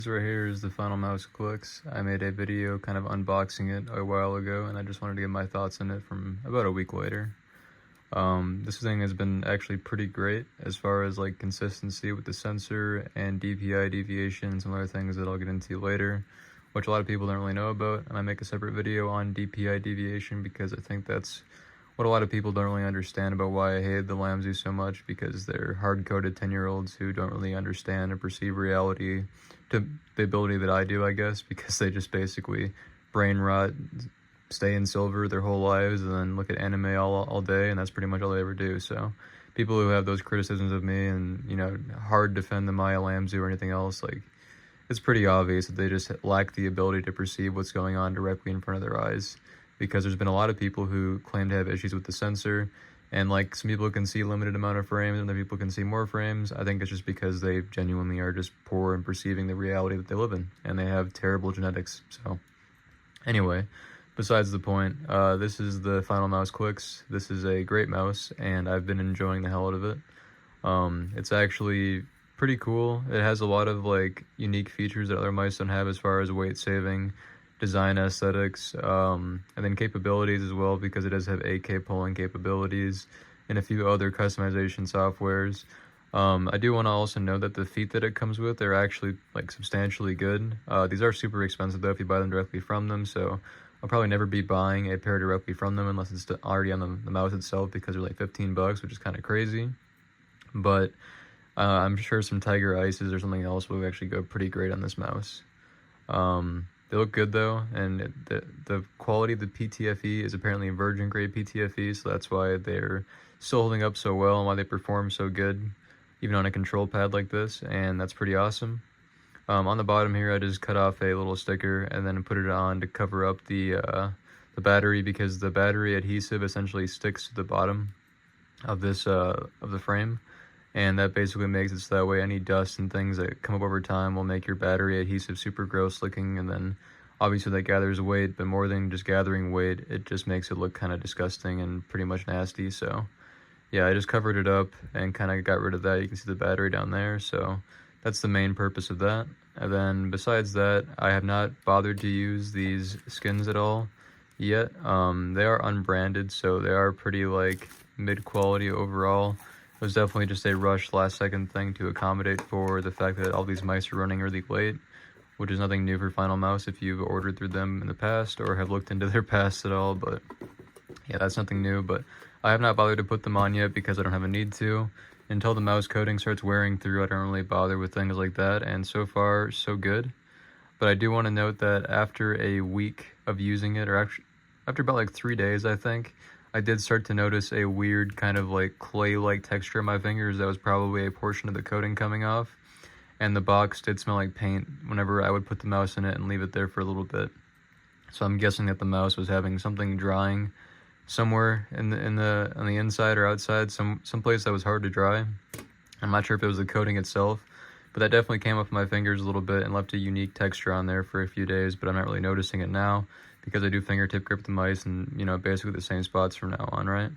This right here is the final mouse Clix. I made a video kind of unboxing it a while ago, and I just wanted to get my thoughts on it from about a week later. This thing has been actually pretty great as far as like consistency with the sensor and DPI deviation and some other things that I'll get into later, which a lot of people don't really know about. And I make a separate video on DPI deviation because I think that's what a lot of people don't really understand about why I hate the Lambs so much, because they're hard-coded 10-year-olds who don't really understand or perceive reality to the ability that I do, I guess, because they just basically brain rot, stay in silver their whole lives, and then look at anime all day, and that's pretty much all they ever do. So people who have those criticisms of me and, you know, hard defend the Maya Lambs or anything else, like, it's pretty obvious that they just lack the ability to perceive what's going on directly in front of their eyes, because there's been a lot of people who claim to have issues with the sensor, and like some people can see limited amount of frames and other people can see more frames. I think it's just because they genuinely are just poor in perceiving the reality that they live in, and they have terrible genetics. So anyway, besides the point, this is the final mouse Clix. This is a great mouse, and I've been enjoying the hell out of it. It's actually pretty cool. It has a lot of like unique features that other mice don't have as far as weight saving, design aesthetics, and then capabilities as well, because it does have 8K polling capabilities and a few other customization softwares. I do want to also note that the feet that it comes with are actually like substantially good. These are super expensive though if you buy them directly from them, so I'll probably never be buying a pair directly from them unless it's already on the mouse itself, because they're like 15 bucks, which is kind of crazy. But I'm sure some Tiger Ices or something else will actually go pretty great on this mouse. They look good though, and the quality of the PTFE is apparently virgin grade PTFE, so that's why they're still holding up so well and why they perform so good, even on a control pad like this, and that's pretty awesome. On the bottom here, I just cut off a little sticker and then put it on to cover up the battery, because the battery adhesive essentially sticks to the bottom of this of the frame. And that basically makes it so that way any dust and things that come up over time will make your battery adhesive super gross looking, and then obviously that gathers weight, but more than just gathering weight, it just makes it look kind of disgusting and pretty much nasty. So yeah, I just covered it up and kind of got rid of that. You can see the battery down there, so that's the main purpose of that. And then besides that, I have not bothered to use these skins at all yet. They are unbranded, so they are pretty like mid-quality overall. It was definitely just a rush last second thing to accommodate for the fact that all these mice are running really late, which is nothing new for Final Mouse if you've ordered through them in the past or have looked into their past at all. But yeah, that's nothing new. But I have not bothered to put them on yet because I don't have a need to. Until the mouse coating starts wearing through, I don't really bother with things like that, and so far so good. But I do want to note that after a week of using it, or actually after about like 3 days, I think, I did start to notice a weird kind of like clay-like texture in my fingers. That was probably a portion of the coating coming off, and the box did smell like paint whenever I would put the mouse in it and leave it there for a little bit. So I'm guessing that the mouse was having something drying somewhere on the inside or outside, some place that was hard to dry. I'm not sure if it was the coating itself, but that definitely came off my fingers a little bit and left a unique texture on there for a few days, but I'm not really noticing it now, because I do fingertip grip the mice and, you know, basically the same spots from now on, right?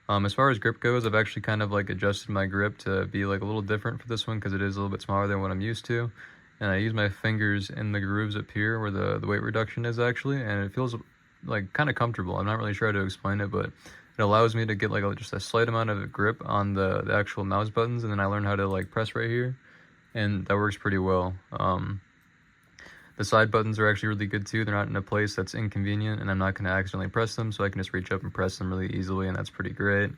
As far as grip goes, I've actually kind of like adjusted my grip to be like a little different for this one, because it is a little bit smaller than what I'm used to. And I use my fingers in the grooves up here where the weight reduction is actually, and it feels like kind of comfortable. I'm not really sure how to explain it, but it allows me to get like just a slight amount of grip on the actual mouse buttons, and then I learned how to like press right here, and that works pretty well. The side buttons are actually really good too. They're not in a place that's inconvenient, and I'm not going to accidentally press them, so I can just reach up and press them really easily, and that's pretty great.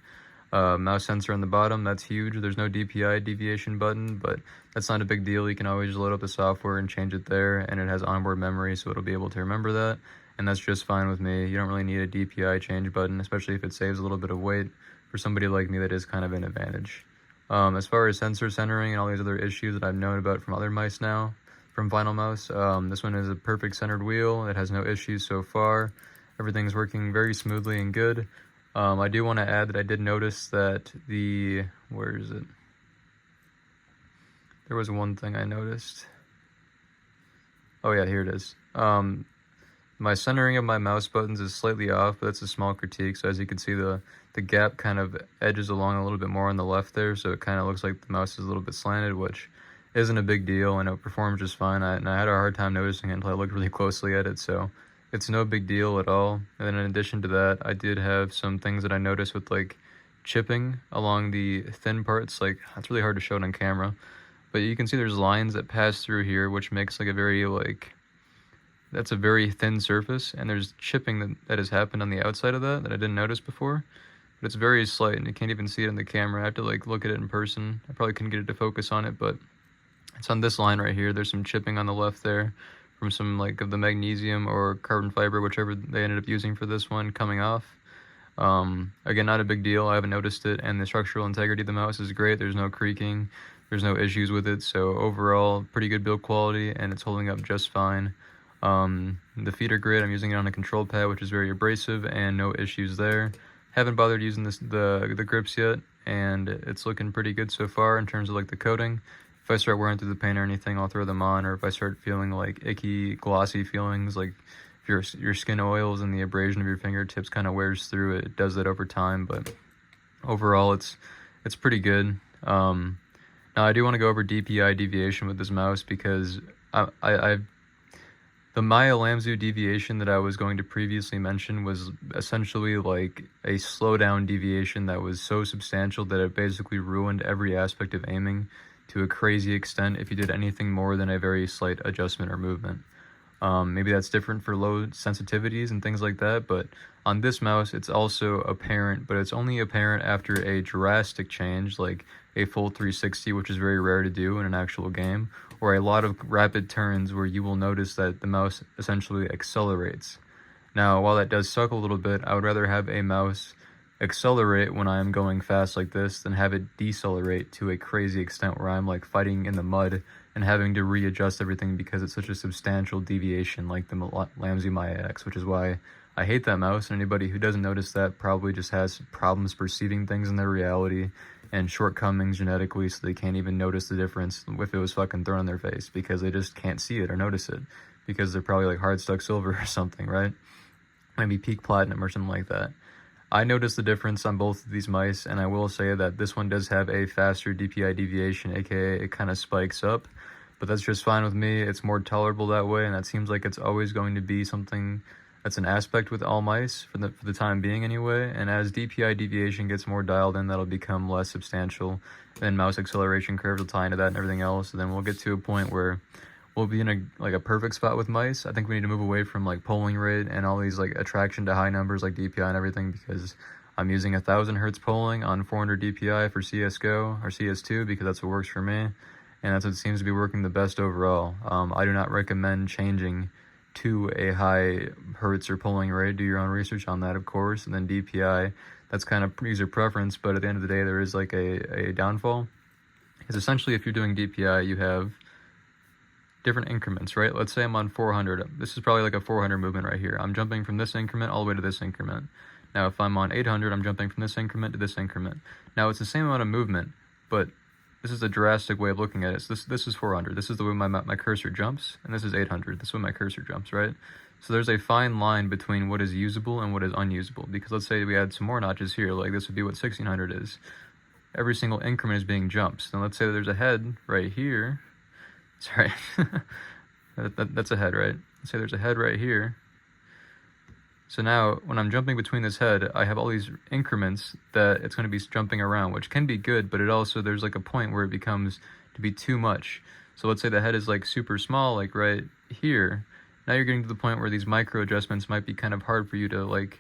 Mouse sensor on the bottom, that's huge. There's no DPI deviation button, but that's not a big deal. You can always just load up the software and change it there, and it has onboard memory, so it'll be able to remember that, and that's just fine with me. You don't really need a DPI change button, especially if it saves a little bit of weight. For somebody like me, that is kind of an advantage. As far as sensor centering and all these other issues that I've known about from other mice now, from Final Mouse, this one is a perfect centered wheel. It has no issues so far. Everything's working very smoothly and good. I do want to add that I did notice that where is it? There was one thing I noticed. Oh yeah, here it is. My centering of my mouse buttons is slightly off, but that's a small critique. So as you can see, the gap kind of edges along a little bit more on the left there, so it kind of looks like the mouse is a little bit slanted, which isn't a big deal, and it performs just fine. And I had a hard time noticing it until I looked really closely at it, so it's no big deal at all. And then in addition to that, I did have some things that I noticed with like chipping along the thin parts. Like, it's really hard to show it on camera, but you can see there's lines that pass through here, which makes like a very like, that's a very thin surface, and there's chipping that has happened on the outside of that I didn't notice before. But it's very slight, and you can't even see it in the camera. I have to like look at it in person. I probably couldn't get it to focus on it, but it's on this line right here. There's some chipping on the left there from some like of the magnesium or carbon fiber, whichever they ended up using for this one, coming off. Again, not a big deal. I haven't noticed it, and the structural integrity of the mouse is great. There's no creaking. There's no issues with it. So overall, pretty good build quality, and it's holding up just fine. The feet are great. I'm using it on a control pad, which is very abrasive, and no issues there. Haven't bothered using the grips yet, and it's looking pretty good so far in terms of like the coating. If I start wearing through the paint or anything, I'll throw them on, or if I start feeling like icky, glossy feelings, like if your skin oils and the abrasion of your fingertips kind of wears through it, it does that over time, but overall it's pretty good. Now I do want to go over DPI deviation with this mouse, because the Maya Lamzu deviation that I was going to previously mention was essentially like a slowdown deviation that was so substantial that it basically ruined every aspect of aiming to a crazy extent if you did anything more than a very slight adjustment or movement. Maybe that's different for low sensitivities and things like that, but on this mouse it's also apparent, but it's only apparent after a drastic change, like a full 360, which is very rare to do in an actual game, or a lot of rapid turns where you will notice that the mouse essentially accelerates. Now, while that does suck a little bit, I would rather have a mouse accelerate when I am going fast like this than have it decelerate to a crazy extent where I'm like fighting in the mud and having to readjust everything because it's such a substantial deviation like the Lamzu Maya X, which is why I hate that mouse. And anybody who doesn't notice that probably just has problems perceiving things in their reality and shortcomings genetically, so they can't even notice the difference if it was fucking thrown in their face, because they just can't see it or notice it, because they're probably like hard stuck silver or something, right? Maybe peak platinum or something like that. I noticed the difference on both of these mice, and I will say that this one does have a faster DPI deviation, aka it kind of spikes up, but that's just fine with me. It's more tolerable that way, and that seems like it's always going to be something that's an aspect with all mice for the time being anyway. And as DPI deviation gets more dialed in, that'll become less substantial. Then mouse acceleration curves will tie into that and everything else. And then we'll get to a point where we'll be in a perfect spot with mice. I think we need to move away from like polling rate and all these like attraction to high numbers like DPI and everything, because I'm using 1000 hertz polling on 400 DPI for CSGO or CS2 because that's what works for me, and that's what seems to be working the best overall. I do not recommend changing to a high hertz or polling rate. Do your own research on that, of course. And then DPI, that's kind of user preference, but at the end of the day there is like a downfall, because essentially if you're doing DPI you have different increments, right? Let's say I'm on 400. This is probably like a 400 movement right here. I'm jumping from this increment all the way to this increment. Now if I'm on 800, I'm jumping from this increment to this increment. Now it's the same amount of movement, but this is a drastic way of looking at it. So this is 400. This is the way my cursor jumps, and this is 800. This is when my cursor jumps, right? So there's a fine line between what is usable and what is unusable, because let's say we add some more notches here, like this would be what 1600 is. Every single increment is being jumped. So let's say there's a head right here. Sorry, that's a head, right? Let's say there's a head right here. So now, when I'm jumping between this head, I have all these increments that it's going to be jumping around, which can be good, but it also, there's like a point where it becomes to be too much. So let's say the head is like super small, like right here. Now you're getting to the point where these micro adjustments might be kind of hard for you to like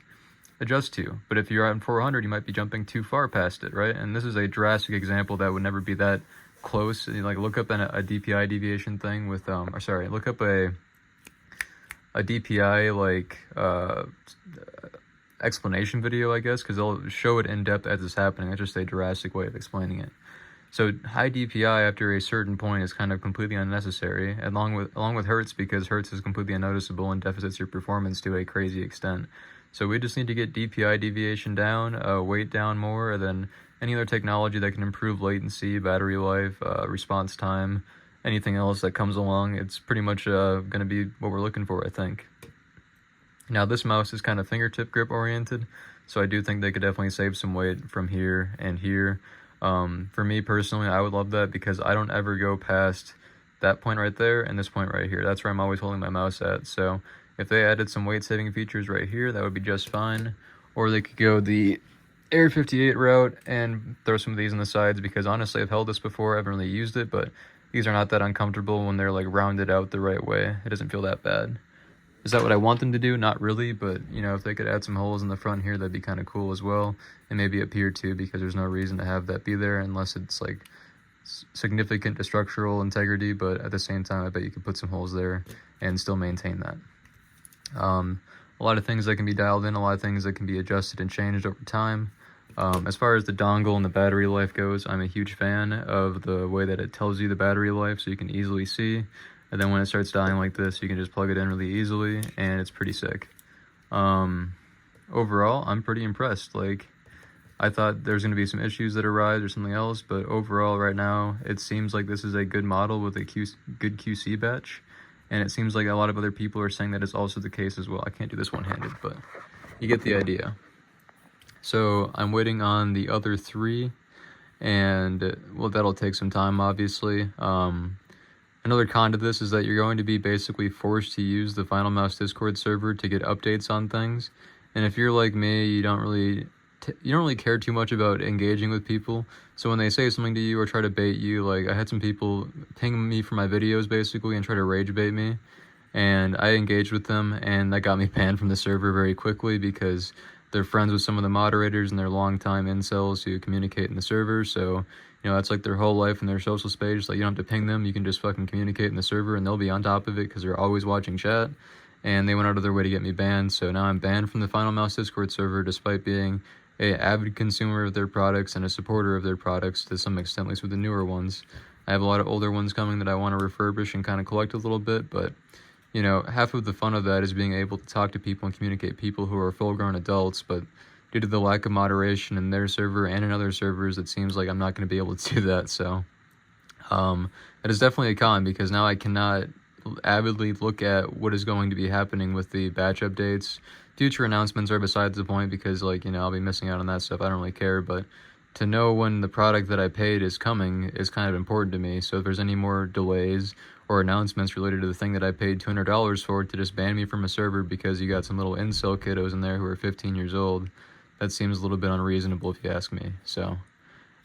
adjust to. But if you're on 400, you might be jumping too far past it, right? And this is a drastic example that would never be that close. Like look up a DPI deviation thing with, or sorry, look up a DPI like explanation video, I guess, because they'll show it in depth as it's happening. It's just a drastic way of explaining it. So high DPI after a certain point is kind of completely unnecessary, along with hertz, because hertz is completely unnoticeable and deficits your performance to a crazy extent. So we just need to get DPI deviation down, weight down more, and then any other technology that can improve latency, battery life, response time, anything else that comes along, it's pretty much going to be what we're looking for, I think. Now this mouse is kind of fingertip grip oriented, so I do think they could definitely save some weight from here and here. For me personally, I would love that because I don't ever go past that point right there and this point right here. That's where I'm always holding my mouse at. So if they added some weight saving features right here, that would be just fine. Or they could go the Air 58 route and throw some of these on the sides, because honestly I've held this before, I haven't really used it, but these are not that uncomfortable when they're like rounded out the right way. It doesn't feel that bad. Is that what I want them to do? Not really, but you know, if they could add some holes in the front here, that'd be kind of cool as well. And maybe up here too, because there's no reason to have that be there unless it's like significant to structural integrity, but at the same time I bet you could put some holes there and still maintain that. A lot of things that can be dialed in, a lot of things that can be adjusted and changed over time. As far as the dongle and the battery life goes, I'm a huge fan of the way that it tells you the battery life, so you can easily see. And then when it starts dying like this, you can just plug it in really easily, and it's pretty sick. Overall, I'm pretty impressed. Like, I thought there's going to be some issues that arise or something else, but overall right now, it seems like this is a good model with a good QC batch. And it seems like a lot of other people are saying that is also the case as well. I can't do this one-handed, but you get the idea. So I'm waiting on the other 3, and well, that'll take some time, obviously. Another con to this is that you're going to be basically forced to use the Final Mouse Discord server to get updates on things. And if you're like me, you don't really care too much about engaging with people. So when they say something to you or try to bait you, like I had some people ping me for my videos basically and try to rage bait me, and I engaged with them, and that got me banned from the server very quickly because they're friends with some of the moderators and they're longtime incels who communicate in the server. So you know, that's like their whole life and their social space. Like, you don't have to ping them, you can just fucking communicate in the server and they'll be on top of it because they're always watching chat. And they went out of their way to get me banned, so now I'm banned from the Final Mouse Discord server despite being an avid consumer of their products and a supporter of their products to some extent, at least with the newer ones. I have a lot of older ones coming that I want to refurbish and kind of collect a little bit, but you know, half of the fun of that is being able to talk to people and communicate people who are full-grown adults, but due to the lack of moderation in their server and in other servers, it seems like I'm not going to be able to do that. So that is definitely a con, because now I cannot avidly look at what is going to be happening with the batch updates. Future announcements are besides the point, because like, you know, I'll be missing out on that stuff. I don't really care, but to know when the product that I paid is coming is kind of important to me. So if there's any more delays or announcements related to the thing that I paid $200 for to just ban me from a server because you got some little incel kiddos in there who are 15 years old, that seems a little bit unreasonable if you ask me. So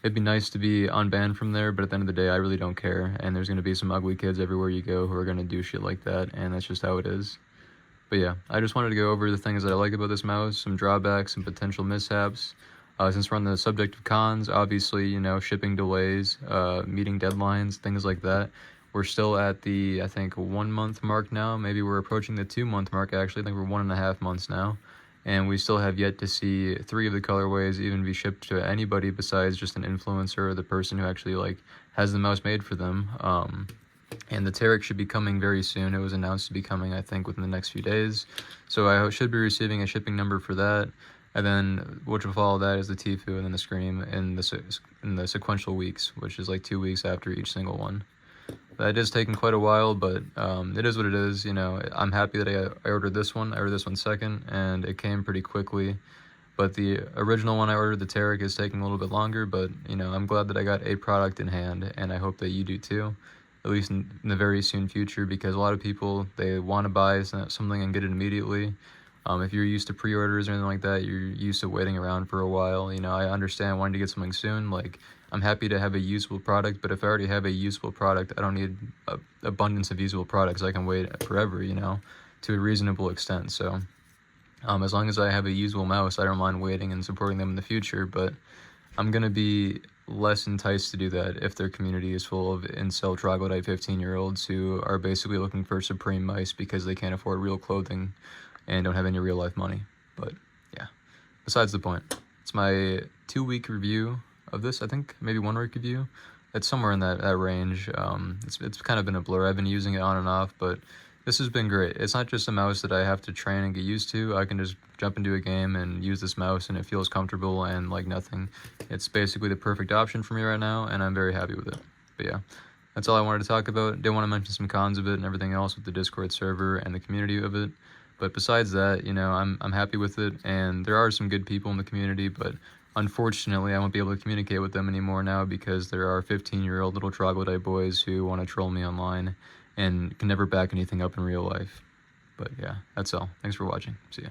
it'd be nice to be unbanned from there, but at the end of the day, I really don't care. And there's going to be some ugly kids everywhere you go who are going to do shit like that, and that's just how it is. But yeah, I just wanted to go over the things that I like about this mouse, some drawbacks, some potential mishaps. Since we're on the subject of cons, obviously, you know, shipping delays, meeting deadlines, things like that. We're still at the, I think, 1 month mark now. Maybe we're approaching the 2 month mark, actually. I think we're 1.5 months now. And we still have yet to see 3 of the colorways even be shipped to anybody besides just an influencer or the person who actually, like, has the mouse made for them. And the Tarek should be coming very soon. It was announced to be coming, I think, within the next few days. So I should be receiving a shipping number for that. And then what will follow that is the Tfue and then the Scream in the sequential weeks, which is like 2 weeks after each single one. That is taking quite a while, but it is what it is. You know, I'm happy that I ordered this one. I ordered this one second, and it came pretty quickly. But the original one I ordered, the Tarek, is taking a little bit longer. But, you know, I'm glad that I got a product in hand, and I hope that you do too, at least in the very soon future, because a lot of people, they want to buy something and get it immediately. If you're used to pre-orders or anything like that, you're used to waiting around for a while. You know, I understand wanting to get something soon. Like, I'm happy to have a usable product, but if I already have a usable product, I don't need an abundance of usable products. I can wait forever, you know, to a reasonable extent. So as long as I have a usable mouse, I don't mind waiting and supporting them in the future, but I'm going to be less enticed to do that if their community is full of incel troglodyte 15-year-olds who are basically looking for supreme mice because they can't afford real clothing and don't have any real life money. But yeah, besides the point. It's my 2-week review of this, I think, maybe 1 week review. It's somewhere in that range. It's kind of been a blur. I've been using it on and off, but this has been great. It's not just a mouse that I have to train and get used to. I can just jump into a game and use this mouse and it feels comfortable and like nothing. It's basically the perfect option for me right now, and I'm very happy with it. But yeah, that's all I wanted to talk about. Did want to mention some cons of it and everything else with the Discord server and the community of it. But besides that, you know, I'm happy with it, and there are some good people in the community, but unfortunately, I won't be able to communicate with them anymore now because there are 15-year-old little troglodyte boys who want to troll me online and can never back anything up in real life. But yeah, that's all. Thanks for watching. See ya.